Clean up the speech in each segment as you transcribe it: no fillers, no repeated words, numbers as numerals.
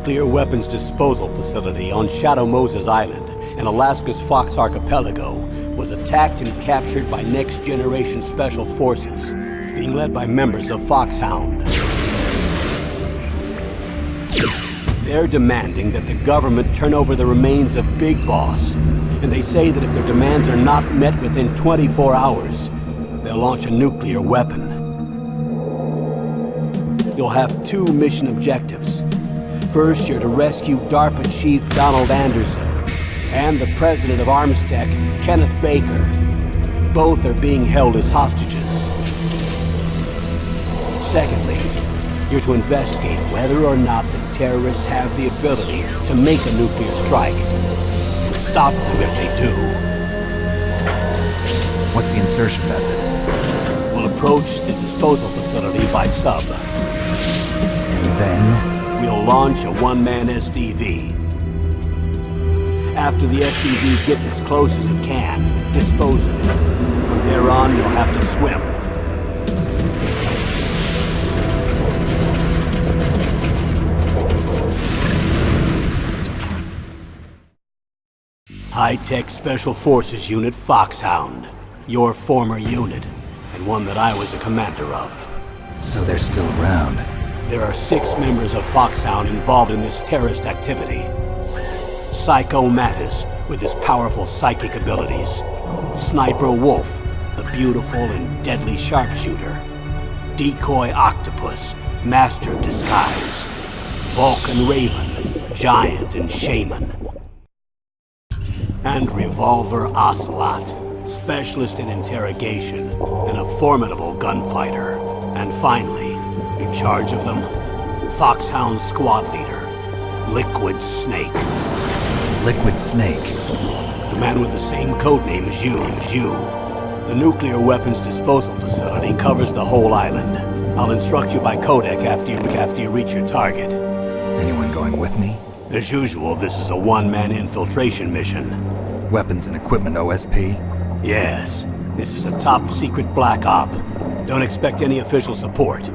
nuclear weapons disposal facility on Shadow Moses Island in Alaska's Fox Archipelago was attacked and captured by next-generation special forces, being led by members of Foxhound. They're demanding that the government turn over the remains of Big Boss, and they say that if their demands are not met within 24 hours, they'll launch a nuclear weapon. You'll have two mission objectives. First, you're to rescue DARPA Chief Donald Anderson and the President of Armstech, Kenneth Baker. Both are being held as hostages. Secondly, you're to investigate whether or not the terrorists have the ability to make a nuclear strike, and stop them if they do. What's the insertion method? We'll approach the disposal facility by sub. And then? We'll launch a one-man SDV. After the SDV gets as close as it can, dispose of it. From there on, you'll have to swim. High-Tech Special Forces Unit Foxhound. Your former unit, and one that I was a commander of. So they're still around. There are 6 members of Foxhound involved in this terrorist activity. Psycho Mattis, with his powerful psychic abilities. Sniper Wolf, the beautiful and deadly sharpshooter. Decoy Octopus, master of disguise. Vulcan Raven, giant and shaman. And Revolver Ocelot, specialist in interrogation and a formidable gunfighter. And finally, in charge of them, Foxhound squad leader, Liquid Snake. Liquid Snake? The man with the same codename as you. The nuclear weapons disposal facility covers the whole island. I'll instruct you by codec after you reach your target. Anyone going with me? As usual, this is a one-man infiltration mission. Weapons and equipment OSP? Yes. This is a top-secret black op. Don't expect any official support.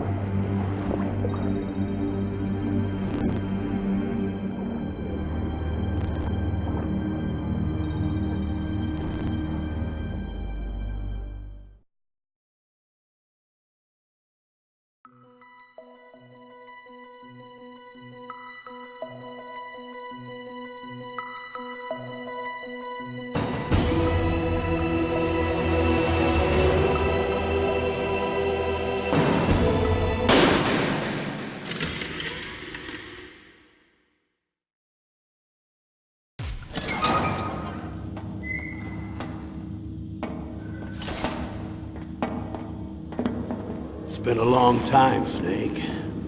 It's been a long time, Snake.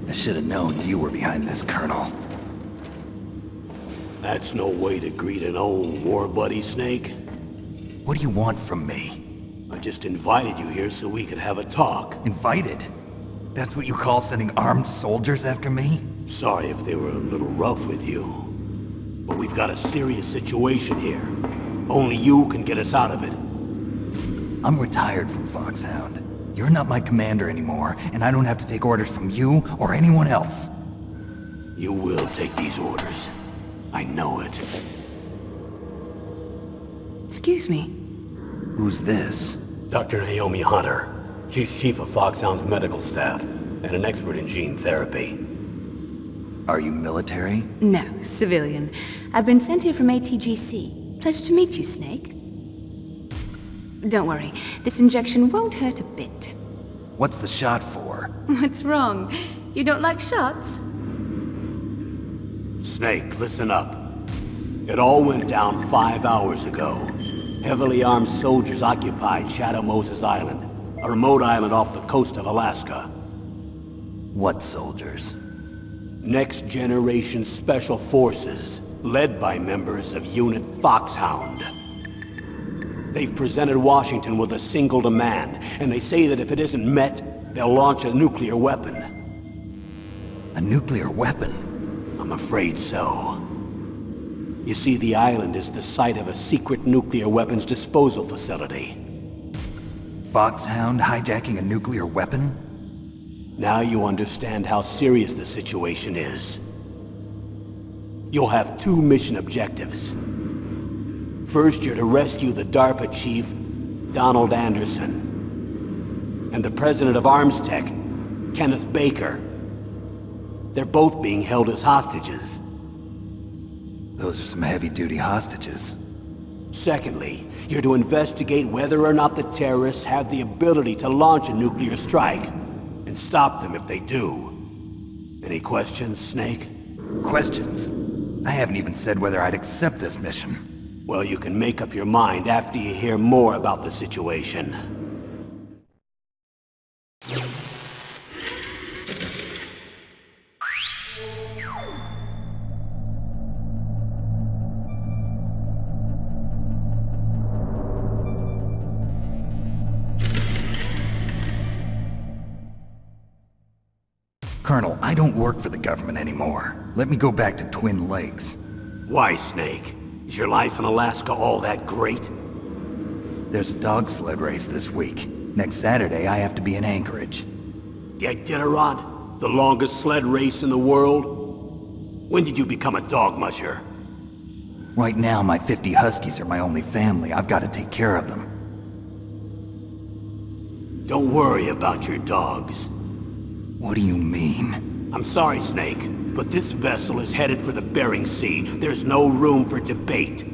I should have known you were behind this, Colonel. That's no way to greet an old war buddy, Snake. What do you want from me? I just invited you here so we could have a talk. Invited? That's what you call sending armed soldiers after me? Sorry if they were a little rough with you. But we've got a serious situation here. Only you can get us out of it. I'm retired from Foxhound. You're not my commander anymore, and I don't have to take orders from you or anyone else. You will take these orders. I know it. Excuse me. Who's this? Dr. Naomi Hunter. She's chief of Foxhound's medical staff, and an expert in gene therapy. Are you military? No, civilian. I've been sent here from ATGC. Pleasure to meet you, Snake. Don't worry, this injection won't hurt a bit. What's the shot for? What's wrong? You don't like shots? Snake, listen up. It all went down 5 hours ago. Heavily armed soldiers occupied Shadow Moses Island, a remote island off the coast of Alaska. What soldiers? Next generation special forces, led by members of Unit Foxhound. They've presented Washington with a single demand, and they say that if it isn't met, they'll launch a nuclear weapon. A nuclear weapon? I'm afraid so. You see, the island is the site of a secret nuclear weapons disposal facility. Foxhound hijacking a nuclear weapon? Now you understand how serious the situation is. You'll have two mission objectives. First, you're to rescue the DARPA chief, Donald Anderson, and the president of Armstech, Kenneth Baker. They're both being held as hostages. Those are some heavy-duty hostages. Secondly, you're to investigate whether or not the terrorists have the ability to launch a nuclear strike, and stop them if they do. Any questions, Snake? Questions? I haven't even said whether I'd accept this mission. Well, you can make up your mind after you hear more about the situation. Colonel, I don't work for the government anymore. Let me go back to Twin Lakes. Why, Snake? Is your life in Alaska all that great? There's a dog sled race this week. Next Saturday, I have to be in Anchorage. The Iditarod? The longest sled race in the world? When did you become a dog musher? Right now, my 50 huskies are my only family. I've got to take care of them. Don't worry about your dogs. What do you mean? I'm sorry, Snake, but this vessel is headed for the Bering Sea. There's no room for debate.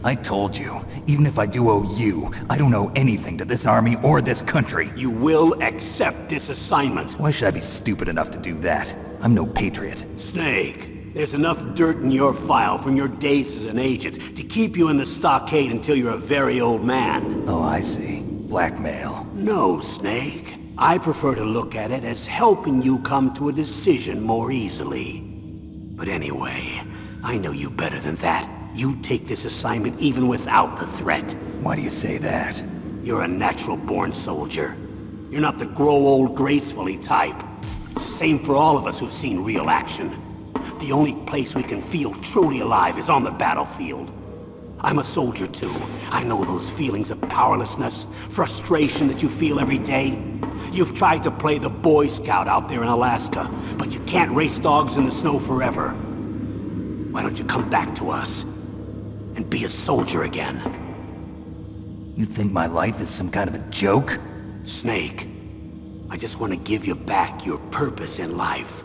I told you, even if I do owe you, I don't owe anything to this army or this country. You will accept this assignment. Why should I be stupid enough to do that? I'm no patriot. Snake, there's enough dirt in your file from your days as an agent to keep you in the stockade until you're a very old man. Oh, I see. Blackmail. No, Snake. I prefer to look at it as helping you come to a decision more easily. But anyway, I know you better than that. You'd take this assignment even without the threat. Why do you say that? You're a natural-born soldier. You're not the grow old gracefully type. It's the same for all of us who've seen real action. The only place we can feel truly alive is on the battlefield. I'm a soldier too. I know those feelings of powerlessness, frustration that you feel every day. You've tried to play the Boy Scout out there in Alaska, but you can't race dogs in the snow forever. Why don't you come back to us and be a soldier again? You think my life is some kind of a joke? Snake, I just want to give you back your purpose in life.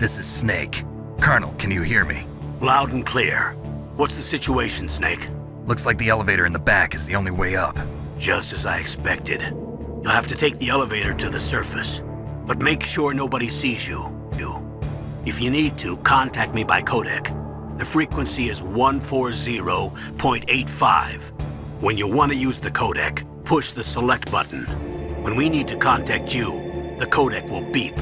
This is Snake. Colonel, can you hear me? Loud and clear. What's the situation, Snake? Looks like the elevator in the back is the only way up. Just as I expected. You'll have to take the elevator to the surface. But make sure nobody sees you. If you need to, contact me by codec. The frequency is 140.85. When you want to use the codec, push the select button. When we need to contact you, the codec will beep.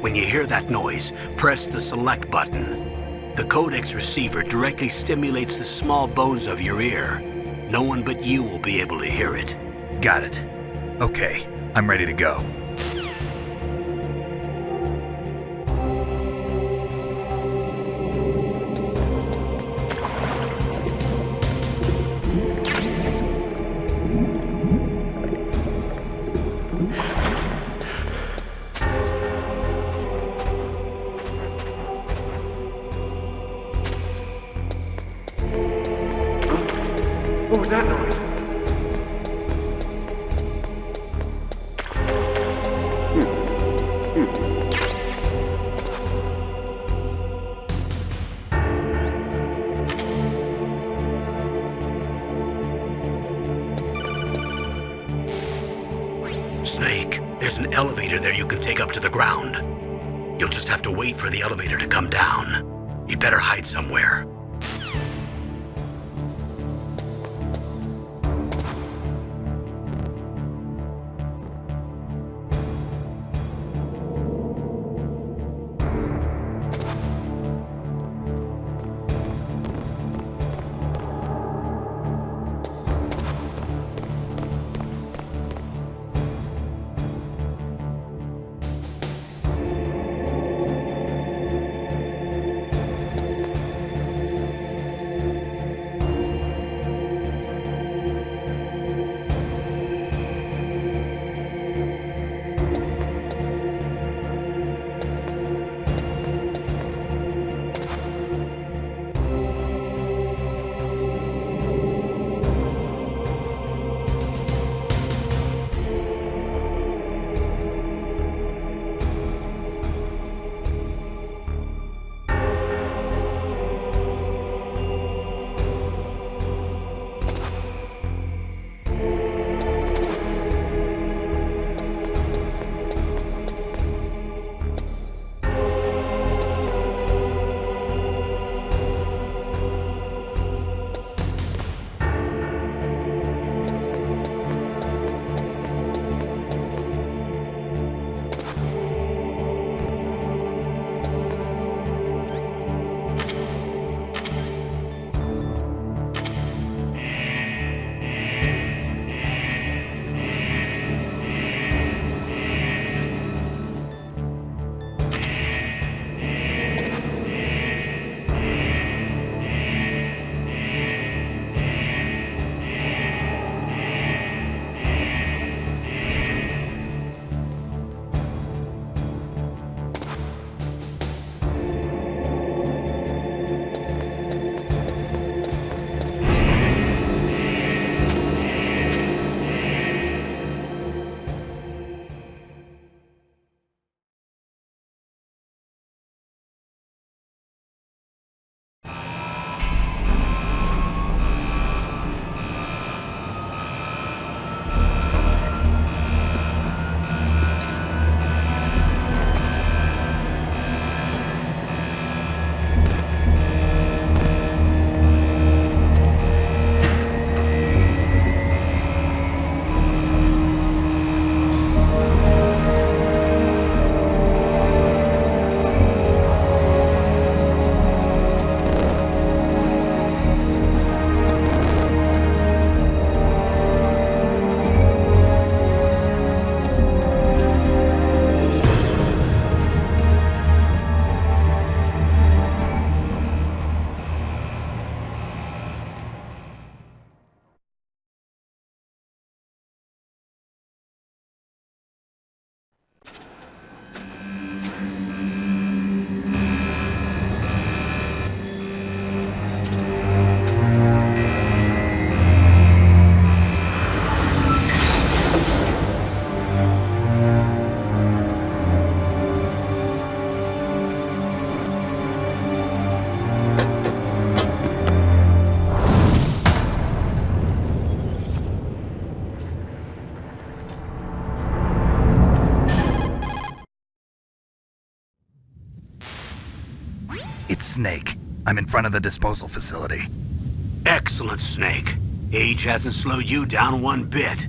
When you hear that noise, press the select button. The codec's receiver directly stimulates the small bones of your ear. No one but you will be able to hear it. Got it. Okay, I'm ready to go. What was that noise? Snake, there's an elevator there you can take up to the ground. You'll just have to wait for the elevator to come down. You better hide somewhere. Snake. I'm in front of the disposal facility. Excellent, Snake. Age hasn't slowed you down one bit.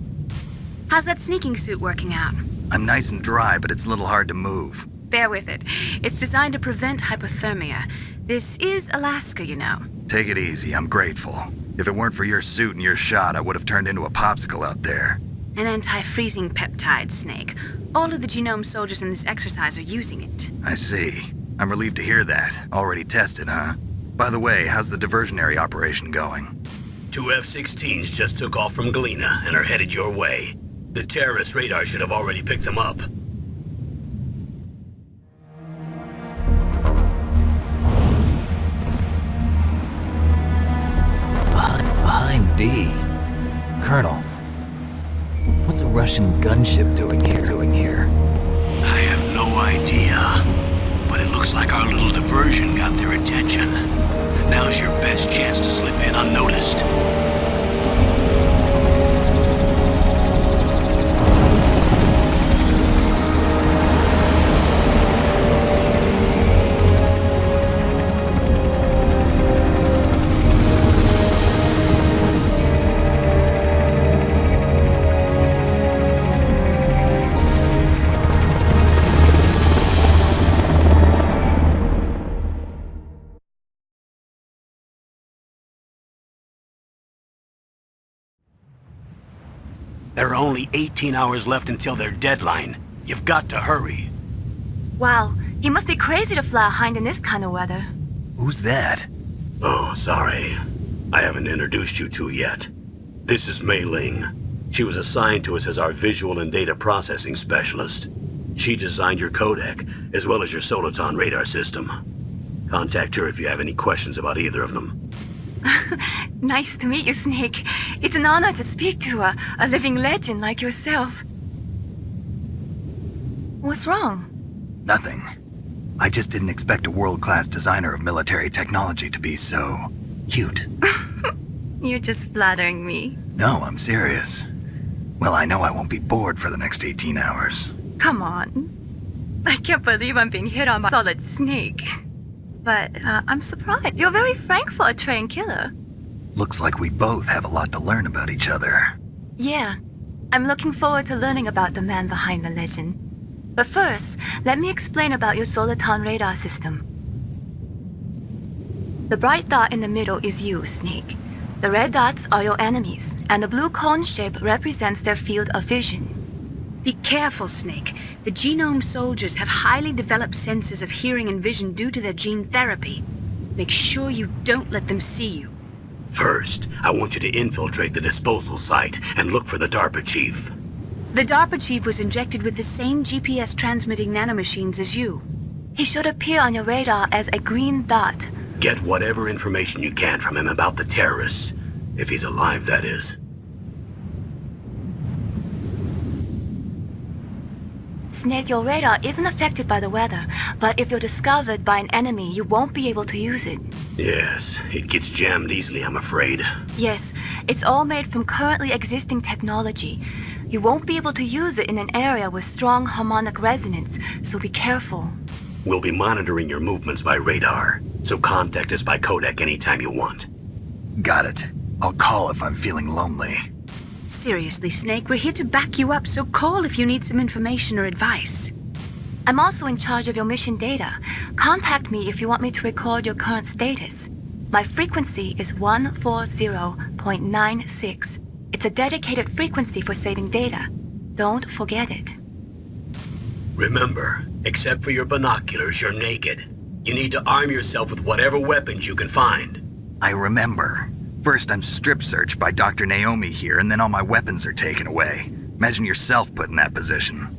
How's that sneaking suit working out? I'm nice and dry, but it's a little hard to move. Bear with it. It's designed to prevent hypothermia. This is Alaska, you know. Take it easy, I'm grateful. If it weren't for your suit and your shot, I would have turned into a popsicle out there. An anti-freezing peptide, Snake. All of the genome soldiers in this exercise are using it. I see. I'm relieved to hear that. Already tested, huh? By the way, how's the diversionary operation going? 2 F-16s just took off from Galena and are headed your way. The terrorist radar should have already picked them up. Behind D. Colonel, what's a Russian gunship doing here? I have no idea, but it looks like our little diversion got their attention. Now's your best chance to slip in unnoticed. There are only 18 hours left until their deadline. You've got to hurry. Wow, he must be crazy to fly behind in this kind of weather. Who's that? Oh, sorry. I haven't introduced you to yet. This is Mei Ling. She was assigned to us as our visual and data processing specialist. She designed your codec, as well as your Soliton radar system. Contact her if you have any questions about either of them. Nice to meet you, Snake. It's an honor to speak to a living legend like yourself. What's wrong? Nothing. I just didn't expect a world-class designer of military technology to be so cute. You're just flattering me. No, I'm serious. Well, I know I won't be bored for the next 18 hours. Come on. I can't believe I'm being hit on by a solid snake. But I'm surprised. You're very frank for a trained killer. Looks like we both have a lot to learn about each other. Yeah. I'm looking forward to learning about the man behind the legend. But first, let me explain about your Soliton radar system. The bright dot in the middle is you, Snake. The red dots are your enemies, and the blue cone shape represents their field of vision. Be careful, Snake. The genome soldiers have highly developed senses of hearing and vision due to their gene therapy. Make sure you don't let them see you. First, I want you to infiltrate the disposal site and look for the DARPA chief. The DARPA chief was injected with the same GPS transmitting nanomachines as you. He should appear on your radar as a green dot. Get whatever information you can from him about the terrorists. If he's alive, that is. Snake, your radar isn't affected by the weather, but if you're discovered by an enemy, you won't be able to use it. Yes, it gets jammed easily, I'm afraid. Yes, it's all made from currently existing technology. You won't be able to use it in an area with strong harmonic resonance, so be careful. We'll be monitoring your movements by radar, so contact us by codec anytime you want. Got it. I'll call if I'm feeling lonely. Seriously, Snake, we're here to back you up, so call if you need some information or advice. I'm also in charge of your mission data. Contact me if you want me to record your current status. My frequency is 140.96. It's a dedicated frequency for saving data. Don't forget it. Remember, except for your binoculars, you're naked. You need to arm yourself with whatever weapons you can find. I remember. First, I'm strip searched by Dr. Naomi here, and then all my weapons are taken away. Imagine yourself put in that position.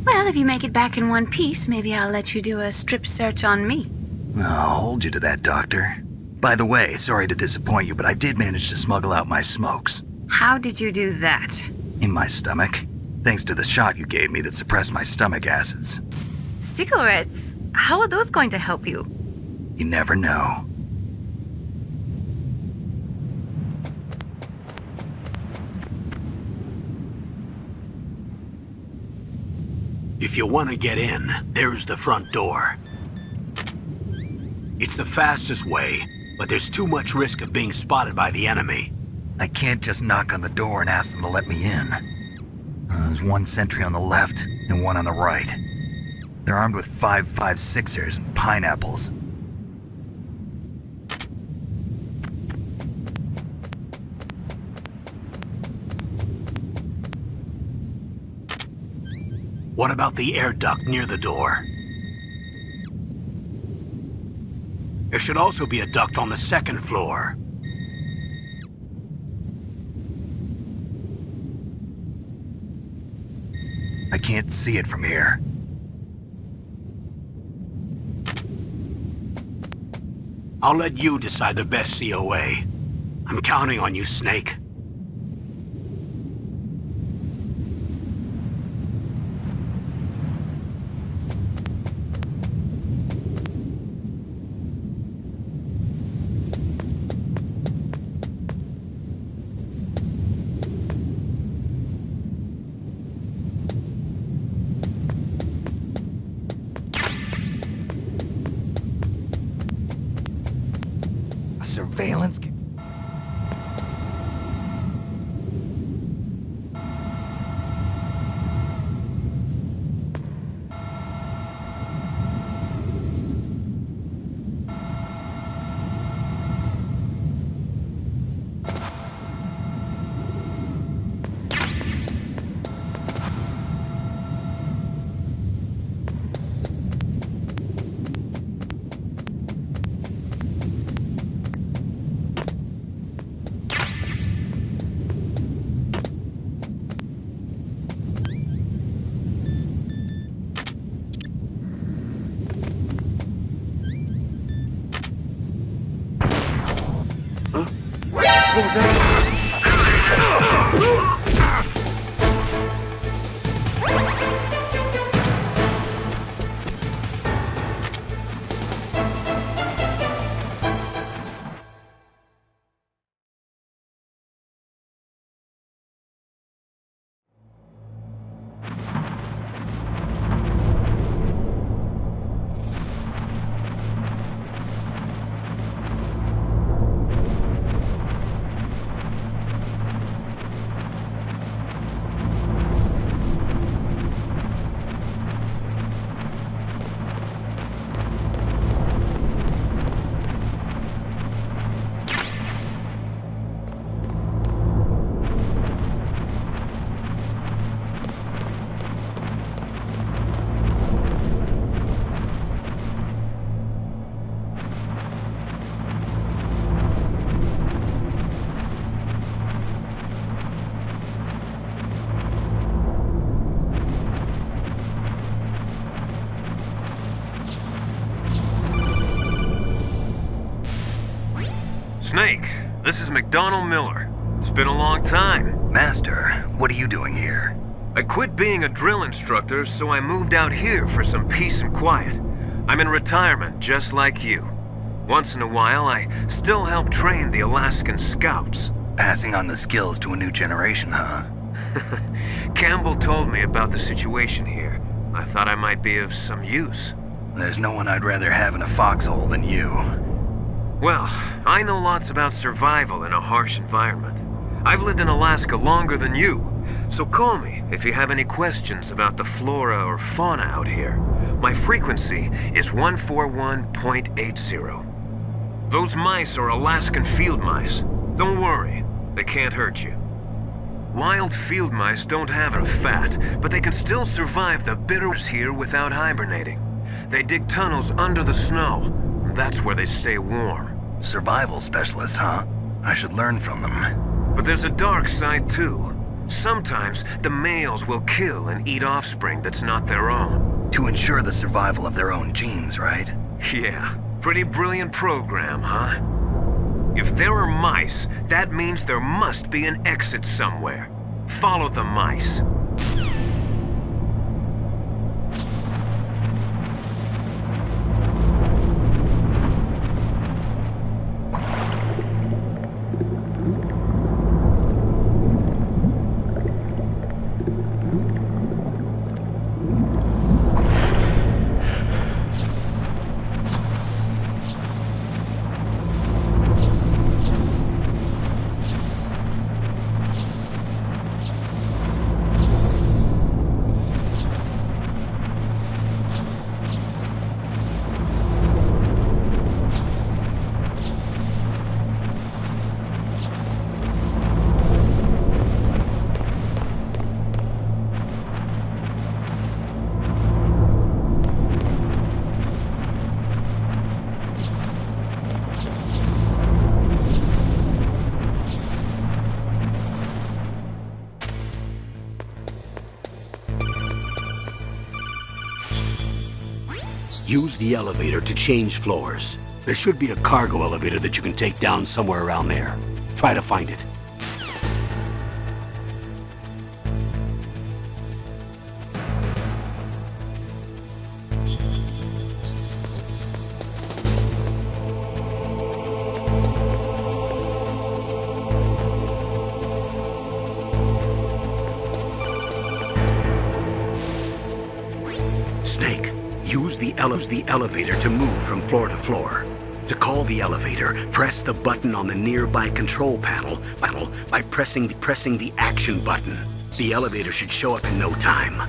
Well, if you make it back in one piece, maybe I'll let you do a strip search on me. I'll hold you to that, Doctor. By the way, sorry to disappoint you, but I did manage to smuggle out my smokes. How did you do that? In my stomach. Thanks to the shot you gave me that suppressed my stomach acids. Cigarettes? How are those going to help you? You never know. If you want to get in, there's the front door. It's the fastest way, but there's too much risk of being spotted by the enemy. I can't just knock on the door and ask them to let me in. There's one sentry on the left and one on the right. They're armed with 5.56ers and pineapples. What about the air duct near the door? There should also be a duct on the second floor. I can't see it from here. I'll let you decide the best COA. I'm counting on you, Snake. Surveillance? Snake, this is McDonald Miller. It's been a long time. Master, what are you doing here? I quit being a drill instructor, so I moved out here for some peace and quiet. I'm in retirement, just like you. Once in a while, I still help train the Alaskan Scouts. Passing on the skills to a new generation, huh? Campbell told me about the situation here. I thought I might be of some use. There's no one I'd rather have in a foxhole than you. Well, I know lots about survival in a harsh environment. I've lived in Alaska longer than you, so call me if you have any questions about the flora or fauna out here. My frequency is 141.80. Those mice are Alaskan field mice. Don't worry, they can't hurt you. Wild field mice don't have enough fat, but they can still survive the bitters here without hibernating. They dig tunnels under the snow. That's where they stay warm. Survival specialists, huh? I should learn from them. But there's a dark side too. Sometimes the males will kill and eat offspring that's not their own. To ensure the survival of their own genes, right? Yeah, pretty brilliant program, huh? If there are mice, that means there must be an exit somewhere. Follow the mice. use the elevator to change floors. There should be a cargo elevator that you can take down somewhere around there. Try to find it. Snake, use the elevator to move from floor to floor. To call the elevator, press the button on the nearby control panel by pressing the action button. The elevator should show up in no time.